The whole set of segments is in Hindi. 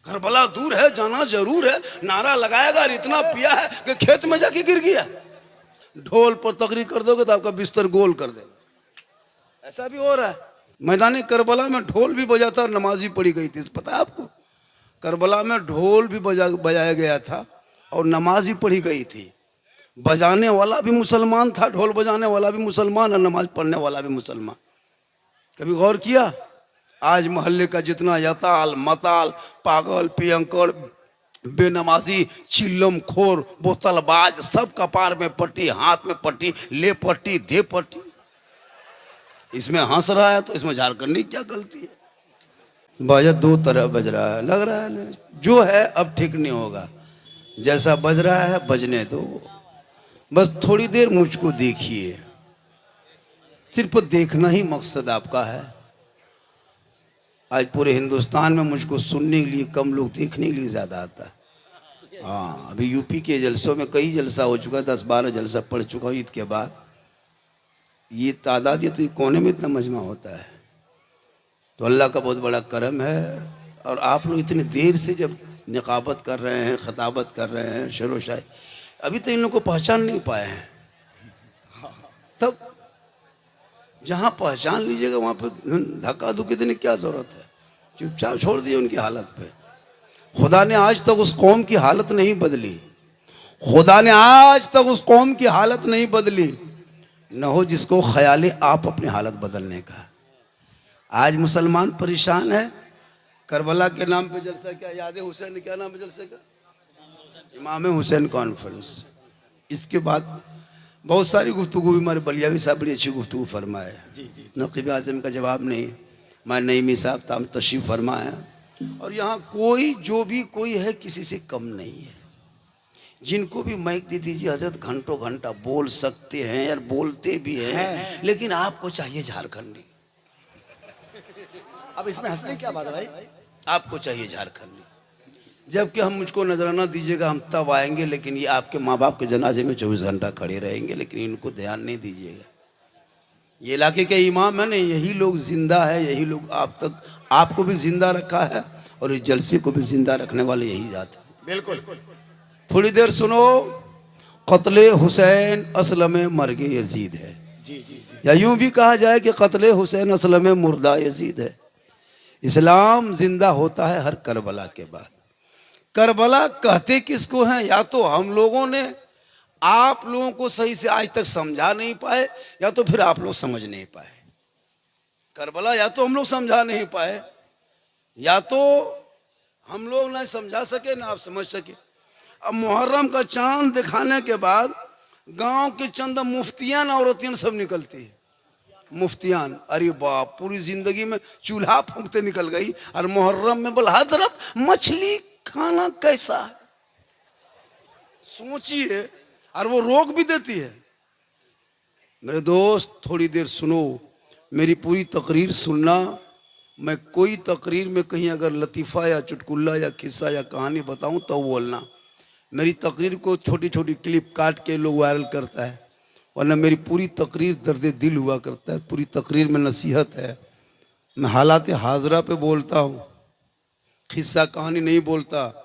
करबला दूर है, जाना जरूर है। नारा लगाएगा और इतना पिया है कि खेत में जाके गिर गया। ढोल पर तकरीर कर दोगे तो आपका बिस्तर गोल कर देगा। ऐसा भी हो रहा है। मैदान करबला में ढोल भी बजा था और नमाज भी पढ़ी गई थी, पता है आपको? करबला में ढोल भी बजाया गया था और नमाज भी पढ़ी गई थी। बजाने वाला भी मुसलमान था, ढोल बजाने वाला भी मुसलमान और नमाज पढ़ने वाला भी मुसलमान। कभी गौर किया? आज मोहल्ले का जितना यताल मताल पागल पियंकर बेनमाजी चिल्लम खोर बोतलबाज सब कपार में पट्टी, हाथ में पट्टी, ले पट्टी, दे पट्टी। इसमें हंस रहा है तो इसमें झारखंडी क्या गलती है? बाजा दो तरह बज रहा है, लग रहा है ना जो है अब ठीक नहीं होगा। जैसा बज रहा है बजने दो, बस थोड़ी देर मुझको देखिए। सिर्फ देखना ही मकसद आपका है। आज पूरे हिंदुस्तान में मुझको सुनने के लिए कम, लोग देखने के लिए ज़्यादा आता है। हाँ, अभी यूपी के जलसों में कई जलसा हो चुका है, 10-12 जलसा पढ़ चुका हूँ ईद के बाद। ये तादाद, ये तो कोने में इतना मजमा होता है। तो अल्लाह का बहुत बड़ा करम है। और आप लोग इतनी देर से जब निकाबत कर रहे हैं, खताबत कर रहे हैं, शेरो शायरी, अभी तो इन लोगों को पहचान नहीं पाए हैं। तब जहाँ पहचान लीजिएगा वहाँ पर धक्का धुक्की देने की क्या ज़रूरत है? चुपचाप छोड़ दिए उनकी हालत पे। खुदा ने आज तक उस कौम की हालत नहीं बदली। खुदा ने आज तक उस कौम की हालत नहीं बदली। न हो जिसको ख्याल आप अपनी हालत बदलने का। आज मुसलमान परेशान है। करबला के नाम पे जलसा, क्या याद है हुसैन, क्या नाम है जलसे का? इमाम हुसैन कॉन्फ्रेंस। इसके बाद बहुत सारी गुफ्तगू भी हमारे बलियावी साहब बड़ी अच्छी गुफ्तगू फरमाए। नकीब आज़म का जवाब नहीं, मैं नईमी साहब ताम तशरीफ़ फरमाए। और यहाँ कोई जो भी कोई है किसी से कम नहीं है। जिनको भी माइक दे दीजिए हजरत, घंटों घंटा बोल सकते हैं यार, बोलते भी हैं। लेकिन आपको चाहिए झारखंडी। अब इसमें हंसने क्या बात है भाई? आपको चाहिए झारखंडी। जबकि हम, मुझको नजराना दीजिएगा, हम तब आएंगे, लेकिन ये आपके माँ बाप के जनाजे में 24 घंटा खड़े रहेंगे, लेकिन इनको ध्यान नहीं दीजिएगा। ये इलाके के इमाम है ना, यही लोग जिंदा है, यही लोग आप तक आपको भी जिंदा रखा है और इस जलसे को भी जिंदा रखने वाले यही जाते हैं। बिल्कुल। थोड़ी देर सुनो। कत्ले हुसैन असलम मर्गे यजीद है। जी जी जी। या यूं भी कहा जाए कि कत्ले हुसैन असलम मुर्दा यजीद है। इस्लाम जिंदा होता है हर करबला के बाद। करबला कहते किसको हैं? या तो हम लोगों ने आप लोगों को सही से आज तक समझा नहीं पाए, या तो फिर आप लोग समझ नहीं पाए। करबला या तो हम लोग समझा नहीं पाए, या तो हम लोग ना समझा सके ना आप समझ सके। अब मुहर्रम का चांद दिखाने के बाद गांव के चंद मुफ्तियान औरतियान सब निकलती है। मुफ्तियान, अरे बाप, पूरी जिंदगी में चूल्हा फूंकते निकल गई और मुहर्रम में बोला हजरत मछली खाना कैसा है? सोचिए। और वो रोक भी देती है। मेरे दोस्त थोड़ी देर सुनो, मेरी पूरी तकरीर सुनना। मैं कोई तकरीर में कहीं अगर लतीफ़ा या चुटकुल्ला या किस्सा या कहानी बताऊं तो बोलना। मेरी तकरीर को छोटी छोटी क्लिप काट के लोग वायरल करता है, वरना मेरी पूरी तकरीर दर्द दिल हुआ करता है। पूरी तकरीर में नसीहत है। मैं हालात हाजरा पे बोलता हूँ, किस्सा कहानी नहीं बोलता।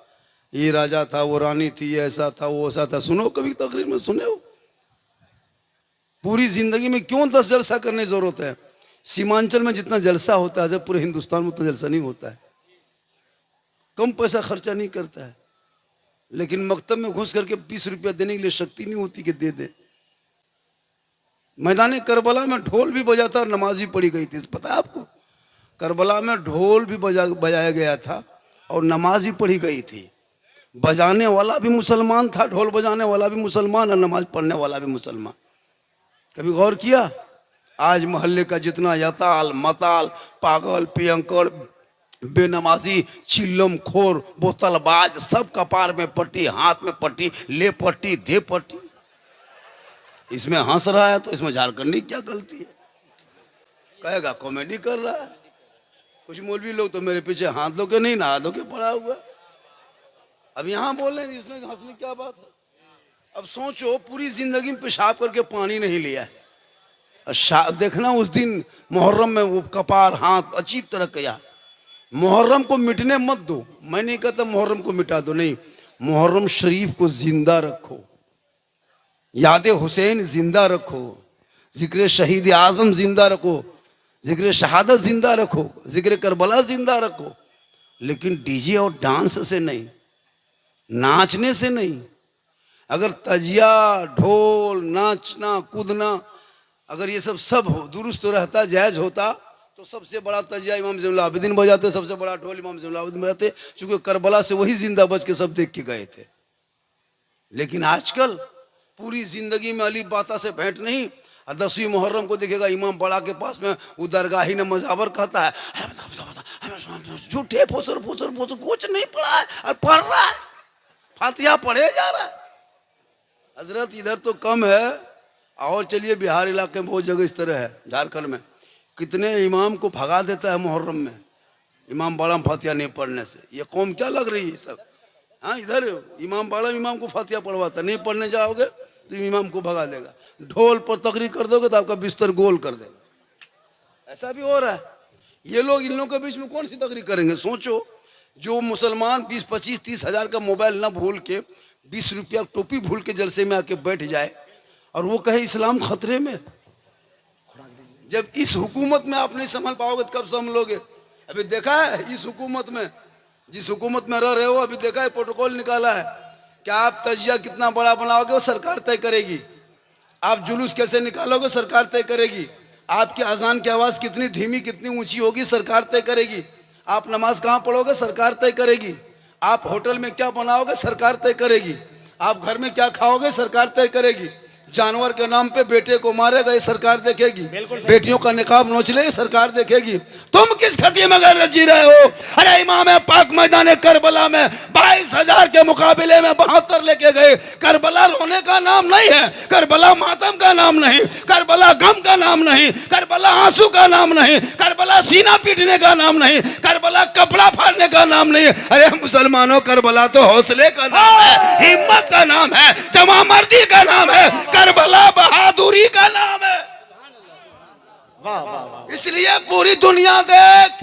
ये राजा था, वो रानी थी, ऐसा था, वो ऐसा था। सुनो कभी तकरीर में, सुने हो? पूरी जिंदगी में क्यों 10 जलसा करने की जरूरत है? सीमांचल में जितना जलसा होता है, जब पूरे हिंदुस्तान में उतना जलसा नहीं होता है। कम पैसा खर्चा नहीं करता है, लेकिन मकतब में घुस करके 20 रुपया देने के लिए शक्ति नहीं होती कि दे दे। मैदान करबला में ढोल भी बजा था और नमाज भी पढ़ी गई थी, पता है आपको? करबला में ढोल भी बजाया गया था और नमाज भी पढ़ी गई थी। बजाने वाला भी मुसलमान था, ढोल बजाने वाला भी मुसलमान और नमाज पढ़ने वाला भी मुसलमान। कभी गौर किया? आज मोहल्ले का जितना यताल मताल पागल पियंकर बेनमाजी चिल्लम खोर बोतलबाज सब कपार में पट्टी, हाथ में पट्टी, ले पट्टी, दे पट्टी। इसमें हंस रहा है तो इसमें झारखंडी क्या गलती है? कहेगा कॉमेडी कर रहा है। कुछ मौलवी लोग तो मेरे पीछे हाथ धो के नहीं, नहा धो के पड़ा हुआ। अब यहाँ बोल रहे हैं, इसमें हंसने क्या बात है? अब सोचो, पूरी जिंदगी में पेशाब करके पानी नहीं लिया है। देखना उस दिन मुहर्रम में वो कपार हाथ अजीब तरह किया। मुहर्रम को मिटने मत दो। मैं नहीं कहता मुहर्रम को मिटा दो, नहीं, मुहर्रम शरीफ को जिंदा रखो, याद हुसैन जिंदा रखो, जिक्र शहीद आजम जिंदा रखो, जिक्र शहादत जिंदा रखो, जिक्र करबला जिंदा रखो, लेकिन डीजे और डांस से नहीं, नाचने से नहीं। अगर तजिया, ढोल, नाचना, कूदना, अगर ये सब हो दुरुस्त रहता, जायज होता, तो सबसे बड़ा तजिया इमाम ज़ैनुल आबिदीन बजाते, सबसे बड़ा ढोल इमाम ज़ैनुल आबिदीन बजाते, चूंकि करबला से वही जिंदा बच के सब देख के गए थे। लेकिन आजकल पूरी जिंदगी में अली बाता से भेंट नहीं, और 10वीं मुहर्रम को देखेगा इमाम बड़ा के पास में वो दरगाही ने मजावर कहता है, झूठे फोसर फोसर फोसर, कुछ नहीं पढ़ा है और पढ़ रहा है, फातिहा पढ़े जा रहा है। हजरत इधर तो कम है, और चलिए बिहार इलाके में बहुत जगह इस तरह है, झारखंड में कितने इमाम को भगा देता है मुहर्रम में, इमाम बाड़ा में फातिहा नहीं पढ़ने से। ये कौम क्या लग रही है सब? हाँ, इधर इमाम बाड़ा इमाम को फातिहा पढ़वाता, नहीं पढ़ने जाओगे तो इमाम को भगा देगा, ढोल पर तकरीर कर दोगे तो आपका बिस्तर गोल कर देगा। ऐसा भी हो रहा है। ये लोग इन लोगों के बीच में कौन सी तकरीर करेंगे? सोचो, जो मुसलमान 20, 25, 30 हजार का मोबाइल ना भूल के 20 रुपया टोपी भूल के जलसे में आके बैठ जाए और वो कहे इस्लाम खतरे में। जब इस हुकूमत में आप नहीं संभल पाओगे तो कब संभलोगे? अभी देखा है इस हुकूमत में, जिस हुकूमत में रह रहे हो, अभी देखा है प्रोटोकॉल निकाला है कि आप तजिया कितना बड़ा बनाओगे वो सरकार तय करेगी, आप जुलूस कैसे निकालोगे सरकार तय करेगी, आपकी अजान की आवाज़ कितनी धीमी कितनी ऊंची होगी सरकार तय करेगी, आप नमाज कहाँ पढ़ोगे सरकार तय करेगी, आप होटल में क्या बनाओगे सरकार तय करेगी, आप घर में क्या खाओगे सरकार तय करेगी, जानवर के नाम पे बेटे को मारेगा ये सरकार देखेगी, बेटियों का निकाब नोच ले सरकार देखेगी। तुम किस खतिये में जी रहे हो? अरे इमाम पाक मैदान करबला में 22,000 के मुकाबले में 72 लेके गए। करबला रोने का नाम नहीं है, करबला मातम का नाम नहीं, करबला गम का नाम नहीं, करबला आंसू का नाम नहीं, करबला सीना पीटने का नाम नहीं, करबला कपड़ा फाड़ने का नाम नहीं। अरे मुसलमानों, करबला तो हौसले का नाम है, हिम्मत का नाम है, जमा मर्दी का नाम है, करबला बहादुरी का नाम है। वाह वाह वाह। इसलिए पूरी दुनिया देख,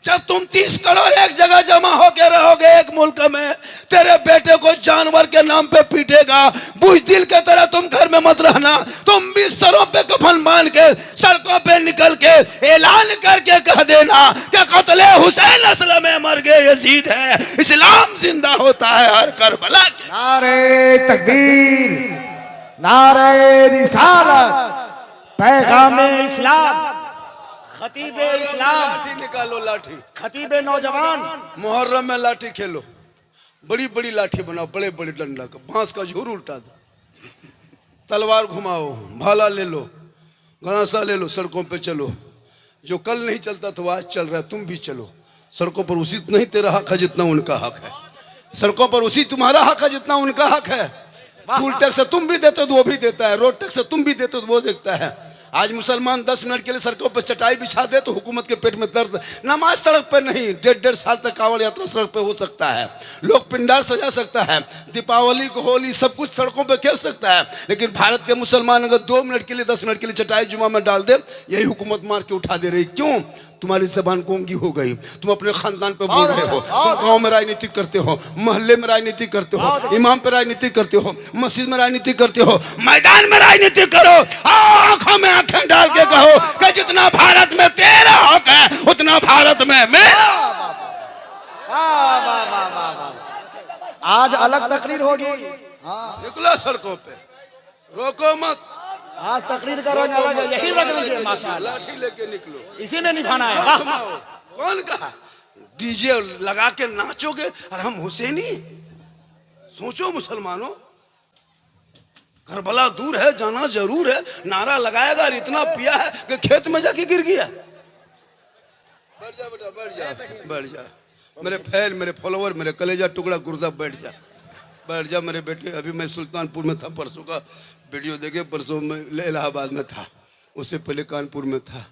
जब तुम 30 करोड़ एक जगह जमा होके रहोगे एक मुल्क में, तेरे बेटे को जानवर के नाम पे पीटेगा, बुज़दिल के तरह तुम घर में मत रहना, तुम भी सरों पे कफन बांध के सड़कों पे निकल के ऐलान करके कह देना कि कत्ले हुसैन असल में मर गए यजीद है, इस्लाम जिंदा होता है हर करबला के। नारे तकबीर, नारे रिसालत, पैगाम इस्लाम, खतीबे इस्लाम, लाठी निकालो, लाठी, खतीबे नौजवान, मुहर्रम में लाठी खेलो, बड़ी बड़ी लाठी बनाओ, बड़े बड़े डंडा का, बांस का झूर उल्टा दो, तलवार घुमाओ, भाला ले लो, गणासा ले लो, सड़कों पे चलो। जो कल नहीं चलता था वो आज चल रहा है, तुम भी चलो। सड़कों पर उसी नहीं तेरा हक है जितना उनका हक है, सड़कों पर उसी तुम्हारा हक है जितना उनका हक है। टूल टैक्स तुम भी देते हो तो वो भी देता है, रोड टैक्स तुम भी देते हो तो वो देखता है। आज मुसलमान 10 मिनट के लिए सड़कों पर चटाई बिछा दे तो हुकूमत के पेट में दर्द। नमाज सड़क पर नहीं, 1.5 साल तक कांवड़ यात्रा सड़क पे हो सकता है, लोग पिंडाल सजा सकता है, दीपावली को होली सब कुछ सड़कों पे खेल सकता है, लेकिन भारत के मुसलमान अगर 2 मिनट के लिए 10 मिनट के लिए चटाई जुमा में डाल दे, यही हुकूमत मार के उठा दे रही। क्यों? तुम्हारी जबान गोंगी हो गई, तुम अपने खानदान पे बोल रहे हो, तुम गांव में राजनीति करते हो, मोहल्ले में राजनीति करते हो, इमाम पे राजनीति करते हो, मस्जिद में राजनीति करते हो, मैदान में राजनीति करो, आंखों में आंखें डाल के कहो कि जितना भारत में तेरा हक है उतना भारत में मेरा। आज अलग तकरीर होगी, निकलो सड़कों पे, रोको मत, आज तकरीर का रंग अलग है, यही रंग लीजिए माशाअल्लाह, लाठी लेके निकलो, इसी में निभाना है। कौन कहा डीजे लगा के नाचोगे और हम हुसैनी? सोचो मुसलमानों, करबला दूर है, जाना जरूर है, नारा लगाएगा और इतना पिया है कि खेत में जाके गिर गया। बैठ जा बेटा, बैठ जा, बैठ जा, मेरे फैन, मेरे फॉलोवर, मेरे कलेजा टुकड़ा गुर्दा, बैठ जा, बैठ जा मेरे बेटे। अभी मैं सुल्तानपुर में था, परसों का वीडियो देखे, परसों में इलाहाबाद में था, उससे पहले कानपुर में था,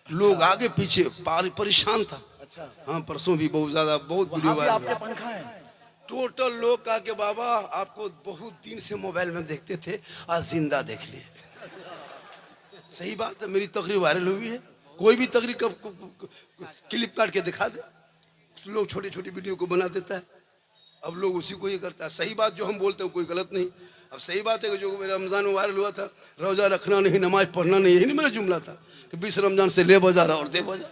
लोग आगे पीछे परेशान था। अच्छा, हाँ परसों भी बहुत ज्यादा, बहुत वीडियो वायरल आपके पंखा है। टोटल लोग कहा कि बाबा आपको बहुत दिन से मोबाइल में देखते थे, आज जिंदा देख लिए। सही बात है, मेरी तकरीर वायरल हुई है, कोई भी तकरीर क्लिप काट के दिखा दे, लोग छोटी छोटी वीडियो को बना देता है, अब लोग उसी को ये करता है। सही बात जो हम बोलते हैं कोई गलत नहीं। अब सही बात है कि जो रमज़ान में वायरल हुआ था, रोज़ा रखना नहीं, नमाज पढ़ना नहीं, यही नहीं मेरा जुमला था कि 20 रमज़ान से ले बाजार और दे बाजार।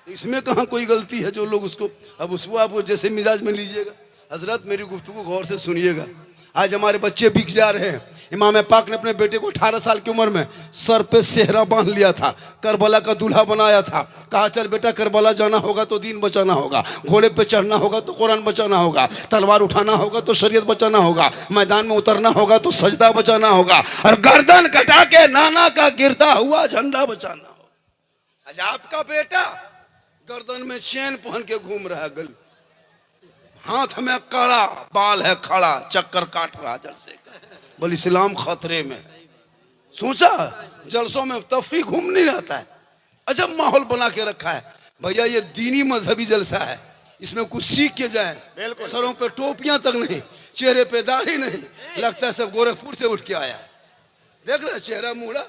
इसमें कहाँ कोई गलती है जो लोग उसको, अब उसको आप जैसे मिजाज में लीजिएगा। हजरत मेरी गुफ्तगू गौर से सुनिएगा। आज हमारे बच्चे बिक जा रहे हैं। इमाम पाक ने अपने बेटे को 18 साल की उम्र में सर पे सेहरा बांध लिया था, करबला का दूल्हा बनाया था, कहा चल बेटा करबला जाना होगा तो दीन बचाना होगा, घोड़े पे चढ़ना होगा तो कुरान बचाना होगा, तलवार उठाना होगा तो शरीयत बचाना होगा, मैदान में उतरना होगा तो सजदा बचाना होगा, और गर्दन कटा के नाना का गिरता हुआ झंडा बचाना होगा। आज आपका बेटा गर्दन में चेन पहन के घूम रहा है, गली हाथ में कड़ा, बाल है खड़ा, चक्कर काट रहा जल से, बोल इस्लाम खतरे में। सोचा जलसों में तफरी घूम नहीं रहता है, अजब माहौल बना के रखा है। भैया ये दीनी मजहबी जलसा है, इसमें कुछ सीख के जाए। सरों पे टोपियां तक नहीं, चेहरे पे दाढ़ी नहीं, लगता है सब गोरखपुर से उठ के आया है। देख रहा है चेहरा मुड़ा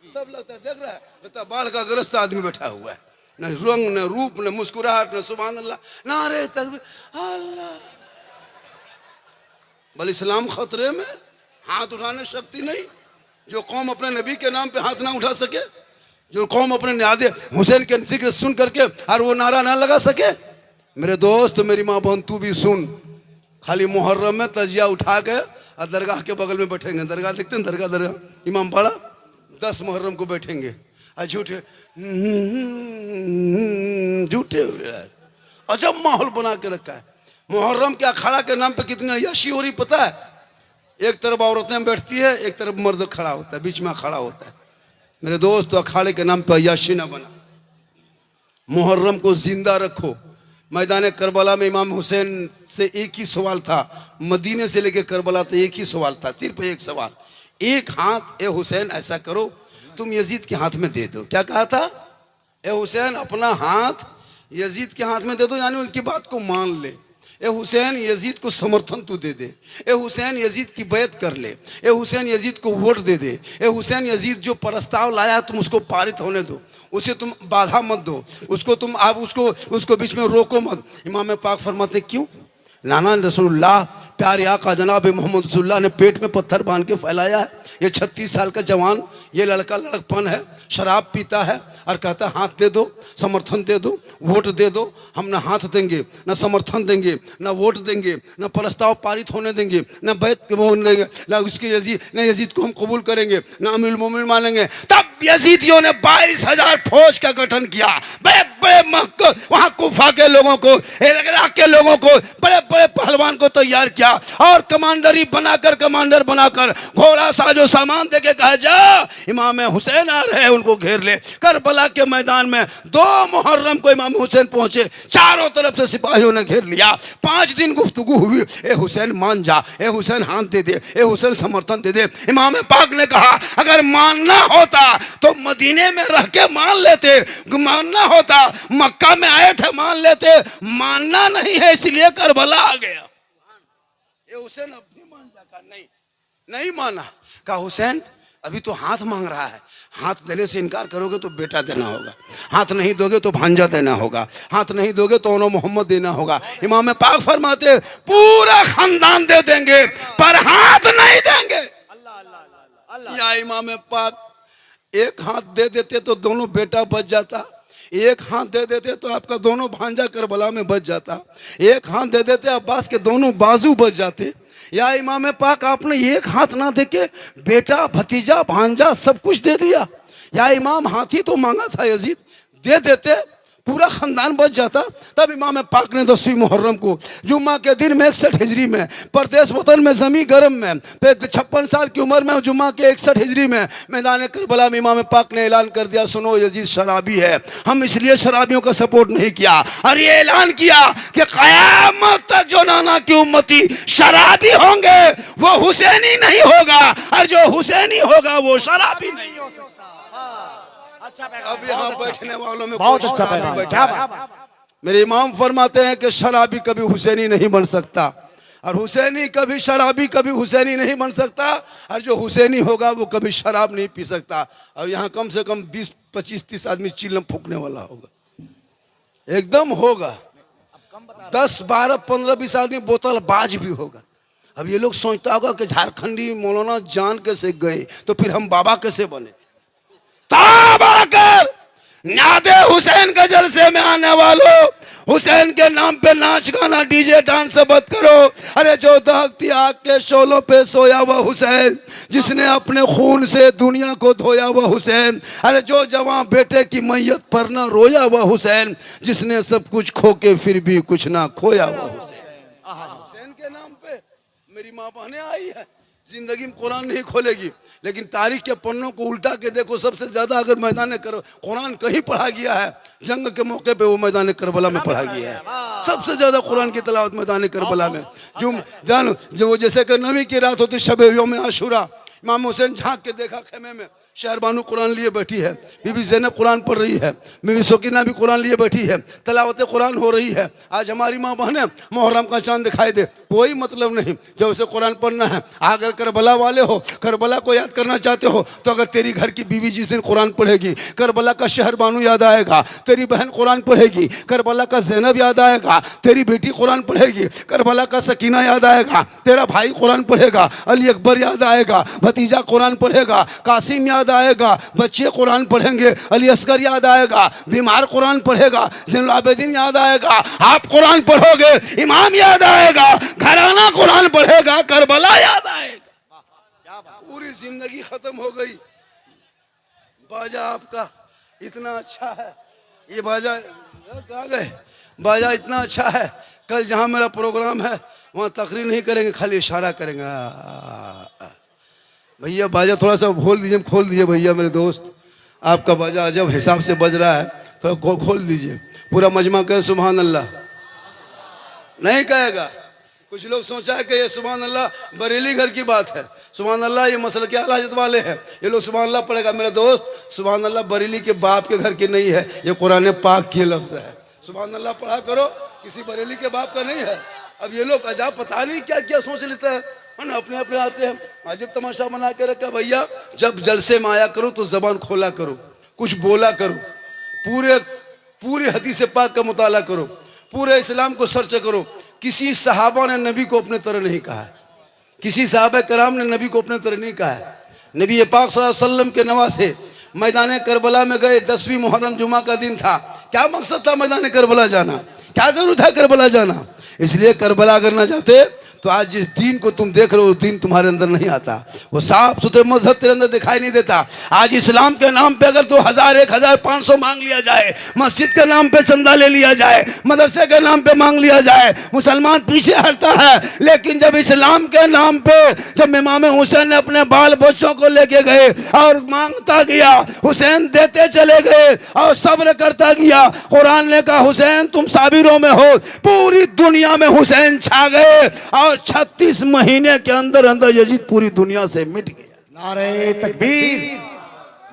सब लगता है, देख रहा है लगता बाल का ग्रस्त आदमी बैठा हुआ है, न रंग न रूप न मुस्कुराहट न सुभान अल्लाह नारे तकबीर अल्लाह। बल इस्लाम खतरे में, हाथ उठाने शक्ति नहीं। जो कौम अपने नबी के नाम पे हाथ ना उठा सके, जो कौम अपने न्यादे हुसैन के जिक्र सुन करके और वो नारा ना लगा सके, मेरे दोस्त मेरी माँ बहन तू भी सुन, खाली मुहर्रम में तजिया उठा के और दरगाह के बगल में बैठेंगे। दरगाह देखते हैं, दरगाह इमाम बाड़ा 10 मुहर्रम को बैठेंगे और झूठे झूठे अजब माहौल बना के रखा है। मुहर्रम के अखाड़ा के नाम पे कितनी अय्याशी हो रही पता है। एक तरफ औरतें बैठती है, एक तरफ मर्द खड़ा होता है, बीच में अखाड़ा होता है। मेरे दोस्त अखाड़े के नाम पे अय्याशी ना बना, मुहर्रम को जिंदा रखो। मैदान करबला में इमाम हुसैन से एक ही सवाल था, मदीने से लेकर करबला तक एक ही सवाल था, सिर्फ एक सवाल, एक हाथ ए हुसैन ऐसा करो तुम यजीद के हाथ में दे दो। क्या कहा था? ए हुसैन अपना हाथ यजीद के हाथ में दे दो, यानी उसकी बात को मान ले। ए हुसैन यजीद को समर्थन तू दे दे, ए हुसैन यजीद की बैत कर ले, ए हुसैन यजीद को वोट दे दे, ए हुसैन यजीद जो प्रस्ताव लाया तुम उसको पारित होने दो, उसे तुम बाधा मत दो, उसको तुम आप उसको बीच में रोको मत। इमाम पाक फरमाते क्यों? नाना रसूलुल्लाह प्यारे आका जनाब मोहम्मद रसूलुल्लाह ने पेट में पत्थर बांध के फैलाया है। ये 36 साल का जवान, ये लड़का लड़कपन है, शराब पीता है और कहता हाथ दे दो, समर्थन दे दो, वोट दे दो। हम ना हाथ देंगे, ना समर्थन देंगे, ना वोट देंगे, ना प्रस्ताव पारित होने देंगे, ना बैत होने देंगे, ना उसके यजीद को हम कबूल करेंगे, ना अमीरुल मोमिनीन मानेंगे। तब यजीदियों ने 22,000 फौज का गठन किया, बड़े बड़े वहाँ कुफा के लोगों को, इराक के लोगों को, बड़े बड़े पहलवान को तैयार किया और कमांडर बनाकर घोड़ा साजो सामान देके कहा जा इमाम हुसैन आ रहे हैं, उनको घेर ले। करबला के मैदान में 2 मुहर्रम को इमाम हुसैन पहुंचे, चारों तरफ से सिपाहियों ने घेर लिया। 5 दिन गुफ्तगू हुई, ए हुसैन मान जा, ए हुसैन हाथ दे दे, ए हुसैन समर्थन दे दे। इमाम पाक ने कहा अगर मानना होता तो मदीने में रह के मान लेते, मानना होता मक्का में आए थे मान लेते, मानना नहीं है इसलिए करबला आ गया। ए हुसैन अब भी मान जा, नहीं माना। कहा हुसैन अभी तो हाथ मांग रहा है, हाथ देने से इनकार करोगे तो बेटा देना होगा, हाथ नहीं दोगे तो भांजा देना होगा, हाथ नहीं दोगे तो ओनो मोहम्मद देना होगा। इमाम पाक फरमाते पूरा खानदान दे देंगे पर हाथ नहीं देंगे। या इमाम पाक एक हाथ दे देते तो दोनों बेटा बच जाता, एक हाथ दे देते तो आपका दोनों भांजा करबला में बच जाता, एक हाथ दे देते अब्बास के दोनों बाजू बच जाते। या इमाम पाक आपने एक हाथ ना देके बेटा भतीजा भांजा सब कुछ दे दिया। या इमाम हाथी तो मांगा था यजीद, दे देते पूरा खानदान बच जाता। तब इमाम पाक ने 10वीं मुहर्रम को जुम्मा के दिन में 61 हिजरी में परदेश वतन में जमी गरम में 56 साल की उम्र में जुम्मा के 61 हिजरी में मैदान करबला में इमाम पाक ने ऐलान कर दिया सुनो यजीद शराबी है। हम इसलिए शराबियों का सपोर्ट नहीं किया और ये ऐलान किया कि क़यामत तक जो नाना की उम्मती शराबी होंगे वो हुसैनी नहीं होगा और जो हुसैनी होगा वो शराबी नहीं हो सकता। अब यहाँ बैठने वालों में बहुत अच्छा बैठा है। मेरे इमाम फरमाते हैं कि शराबी कभी हुसैनी नहीं बन सकता और हुसैनी कभी शराबी कभी हुसैनी नहीं बन सकता और जो हुसैनी होगा वो कभी शराब नहीं पी सकता। और यहाँ कम से कम 20, 25, 30 आदमी चिल्लम फूकने वाला होगा, एकदम होगा। 10, 12, 15, 20 आदमी बोतल बाज भी होगा। अब ये लोग सोचता होगा कि झारखंडी मौलाना जान कैसे गए तो फिर हम बाबा कैसे बने। तब आकर नादे हुसैन के जलसे में आने वालों, हुसैन के नाम पे नाच गाना डीजे डांस मत करो। अरे जो दहकती आग के शोलों पे सोया हुआ हुसैन, जिसने अपने खून से दुनिया को धोया हुआ हुसैन, अरे जो जवान बेटे की मैयत पर ना रोया हुआ हुसैन, जिसने सब कुछ खो के फिर भी कुछ ना खोया हुआ हुसैन के नाम पे मेरी माँ बहने आई है। जिंदगी में कुरान नहीं खोलेगी, लेकिन तारीख के पन्नों को उल्टा के देखो, सबसे ज्यादा अगर मैदान कुरान कहीं पढ़ा गया है जंग के मौके पे वो मैदान करबला में पढ़ा गया है। सबसे ज्यादा कुरान की तिलावत मैदान करबला में। जो जैसे कि नवी की रात होती शबे यौम आशूरा, इमाम हुसैन झांक के देखा खेमे में, शहरबानू कुरान लिए बैठी है, बीबी ज़ैनब कुरान पढ़ रही है, बीबी सोकिना भी कुरान लिए बैठी है, तलावत कुरान हो रही है। आज हमारी माँ बहनें मुहर्रम का चांद दिखाई दे, कोई मतलब नहीं, जब उसे कुरान पढ़ना है। अगर करबला वाले हो, करबला को याद करना चाहते हो, तो अगर तेरी घर की बीवी जिस दिन कुरान पढ़ेगी, करबला का शहरबानू याद आएगा, तेरी बहन कुरान पढ़ेगी, करबला का ज़ैनब याद आएगा, तेरी बेटी कुरान पढ़ेगी, करबला का सकीना याद आएगा, तेरा भाई कुरान पढ़ेगा, अली अकबर याद आएगा, भतीजा कुरान पढ़ेगा, कासिम याद आएगा, बच्चे कुरान पढ़ेंगे, अली असगर याद आएगा, बीमार कुरान पढ़ेगा, ज़ैनुल आबिदीन याद आएगा, आप कुरान पढ़ोगे इमाम याद आएगा, घराना कुरान पढ़ेगा करबला याद आएगा। पूरी जिंदगी खत्म हो गई। बाजा आपका इतना अच्छा है, ये बाजा कहाँ गए? बाजा इतना अच्छा है, कल जहाँ मेरा प्रोग्राम है वहाँ तकरीर नहीं करेंगे, खाली इशारा करेंगे। भैया बाजा थोड़ा सा खोल दीजिए भैया मेरे दोस्त, आपका बाजा अजब हिसाब से बज रहा है, थोड़ा खोल दीजिए। पूरा मजमा कहे सुभान अल्लाह। नहीं कहेगा? कुछ लोग सोचा है कि ये सुभान अल्लाह बरेली घर की बात है, सुभान अल्लाह ये मसल के आला हज़रत वाले हैं, ये लोग सुभान अल्लाह पढ़ेगा। मेरा दोस्त सुभान अल्लाह बरेली के बाप के घर की नहीं है, ये कुरान पाक की लफ्ज़ है। सुभान अल्लाह पढ़ा करो, किसी बरेली के बाप का नहीं है। अब ये लोग अजाब पता नहीं क्या क्या सोच लेता है ना, अपने अपने आते हैं, अजब तमाशा बना के रखा। भैया जब जलसे में आया करो तो जबान खोला करो, कुछ बोला करो, पूरे हदीस पाक का मुताला करो, पूरे इस्लाम को सर्च करो। किसी सहाबा ने नबी को अपने तरह नहीं कहा है, किसी सहाबा कराम ने नबी को अपने तरह नहीं कहा है। नबी पाक सल्लल्लाहु अलैहि वसल्लम के नवासे मैदान करबला में गए, 10वीं मुहर्रम जुमा का दिन था। क्या मकसद था मैदान करबला जाना? क्या जरूरत है करबला जाना? इसलिए करबला अगर ना जाते तो आज जिस दीन को तुम देख रहे हो, दीन तुम्हारे अंदर नहीं आता, वो साफ सुथरे मजहब तेरे अंदर दिखाई नहीं देता। आज इस्लाम के नाम पे अगर 2000, 1000, 500 मांग लिया जाए, मस्जिद के नाम पे चंदा ले लिया जाए, मदरसे के नाम पे मांग लिया जाए, मुसलमान पीछे हटता है। लेकिन जब इस्लाम के नाम पे जब इमाम हुसैन ने अपने बाल बच्चों को लेके गए और मांगता गया, हुसैन देते चले गए और सब्र करता गया। कुरान ने कहा हुसैन तुम साबिरों में हो, पूरी दुनिया में हुसैन छा गए और 36 महीने के अंदर अंदर यजीद पूरी दुनिया से मिट गया। नारे तकबीर,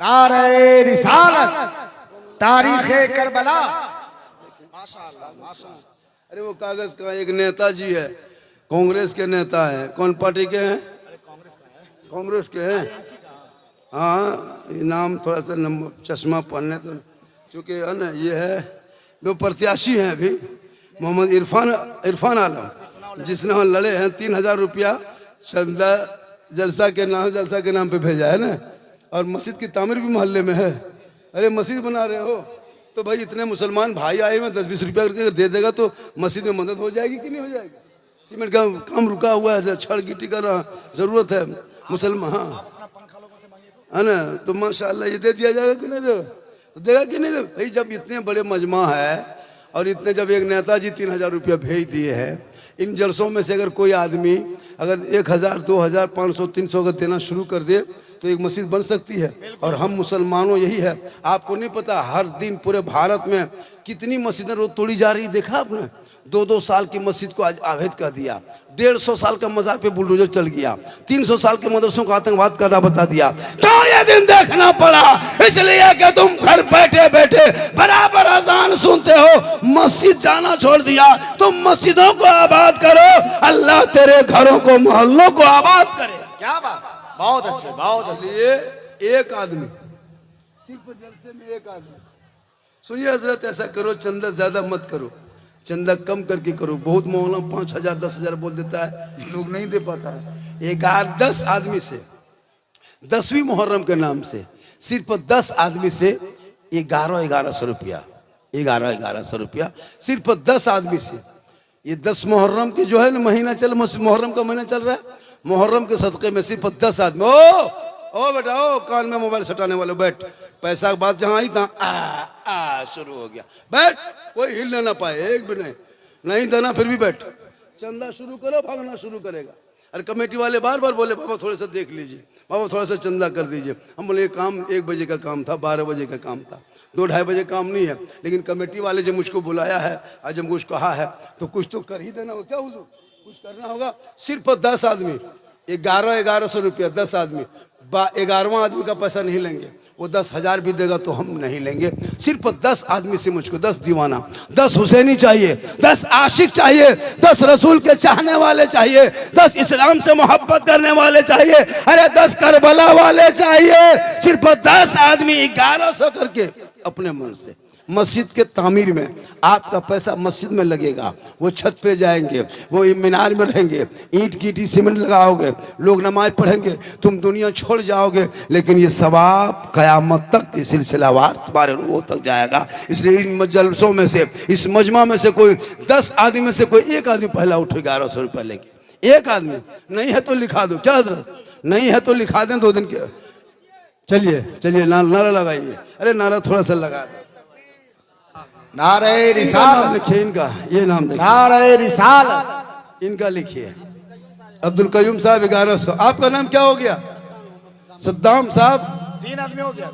नारे रिसालत, तारीखे करबला। अरे वो कागज का एक नेताजी है, कांग्रेस के नेता है। कौन पार्टी के हैं? कांग्रेस के हैं। हाँ नाम थोड़ा सा चश्मा पहनने तो चूँकि है ना, ये है वो प्रत्याशी हैं अभी, मोहम्मद इरफान आलम, जिसने वहाँ लड़े हैं। 3000 रुपया चंदा जलसा के नाम पे भेजा है ना, और मस्जिद की तामीर भी मोहल्ले में है। अरे मस्जिद बना रहे हो तो भाई इतने मुसलमान भाई आए में 10-20 रुपया करके दे देगा तो मस्जिद में मदद हो जाएगी कि नहीं हो जाएगी? सीमेंट का काम रुका हुआ है, छड़ गिट्टी का जरूरत है मुसलमान, हाँ है ना, तो माशाल्लाह ये दे दिया जाएगा कि नहीं देगा? तो देगा कि नहीं देगा? भाई जब इतने बड़े मजमा है और इतने जब एक नेताजी 3000 रुपया भेज दिए हैं, इन जलसों में से अगर कोई आदमी अगर 1000, 2000, 500, 300 अगर देना शुरू कर दे तो एक मस्जिद बन सकती है। और हम मुसलमानों यही है, आपको नहीं पता हर दिन पूरे भारत में कितनी मस्जिदें रोज तोड़ी जा रही, देखा आपने? 2-2 साल की मस्जिद को आज अवैध कर दिया, 150 साल का मजार पे बुलडोजर चल गया, 300 साल के मदरसों को आतंकवाद करना बता दिया। तो ये दिन देखना पड़ा इसलिए कि तुम घर बैठे बैठे बराबर अजान सुनते हो, मस्जिद जाना छोड़ दिया। तुम मस्जिदों को आबाद करो, अल्लाह तेरे घरों को मोहल्लों को आबाद करे। क्या बात, बहुत अच्छे, बहुत अच्छे। ये एक आदमी, सिर्फ जलसे में एक आदमी, सुनिए हजरत ऐसा करो, चंदा ज्यादा मत करो, चंदा कम करके करो। बहुत मोहल्ला 5,000 10,000 बोल देता है, लोग नहीं दे पाता है। 10 आदमी से 10वीं मुहर्रम के नाम से सिर्फ 10 आदमी से 1100 रुपया, 1100 रुपया सिर्फ 10 आदमी से। ये 10 मुहर्रम के जो है ना महीना चल, मुहर्रम का महीना चल रहा है, मुहर्रम के सदक़े में सिर्फ 10 आदमी। ओ बेटा, ओ कान में मोबाइल सटाने वाले बैठ, पैसा की बात जहाँ आई तहाँ शुरू हो गया। बैठ, कोई हिलने ना पाए, एक भी नहीं देना फिर भी बैठ। चंदा शुरू करो, भागना शुरू करेगा। अरे कमेटी वाले बार बार बोले बाबा थोड़ा सा देख लीजिए, बाबा थोड़ा सा चंदा कर दीजिए। हम बोले काम 1 बजे का काम था, 12 बजे का काम था, 2-2:30 बजे काम नहीं है। लेकिन कमेटी वाले जब मुझको बुलाया है, आज जब मुझको कहा है तो कुछ तो कर ही देना होगा। क्या हुजूर, कुछ करना होगा। सिर्फ 10 आदमी 1100 रुपया, 10 आदमी। 11वां आदमी का पैसा नहीं लेंगे, वो 10,000 भी देगा तो हम नहीं लेंगे। सिर्फ 10 आदमी से मुझको 10 दीवाना, 10 हुसैनी चाहिए, 10 आशिक चाहिए, 10 रसूल के चाहने वाले चाहिए, 10 इस्लाम से मोहब्बत करने वाले चाहिए, अरे 10 करबला वाले चाहिए। सिर्फ 10 आदमी 1100 करके अपने मन से मस्जिद के तामीर में आपका पैसा मस्जिद में लगेगा। वो छत पे जाएंगे, वो मीनार में रहेंगे, ईंट गिट्टी सीमेंट लगाओगे, लोग नमाज पढ़ेंगे, तुम दुनिया छोड़ जाओगे, लेकिन ये सवाब क़यामत तक ये सिलसिलावार तुम्हारे रूहों तक जाएगा। इसलिए इन जलसों में से, इस मजमा में से कोई 10 आदमी में से कोई एक आदमी पहला उठे 1100 रुपये लेके। एक आदमी नहीं है तो लिखा दो। क्या हजरत, नहीं है तो लिखा दें 2 दिन के। चलिए नारा लगाइए। अरे नारा थोड़ा सा लगा दो। नारे रिसालत लिखिए इनका, ये नाम देखिए, नारे रिसालत। इनका लिखिए। अब्दुल कयूम साहब 1100। आपका नाम क्या हो गया? सद्दाम साहब 3 आदमी हो गया।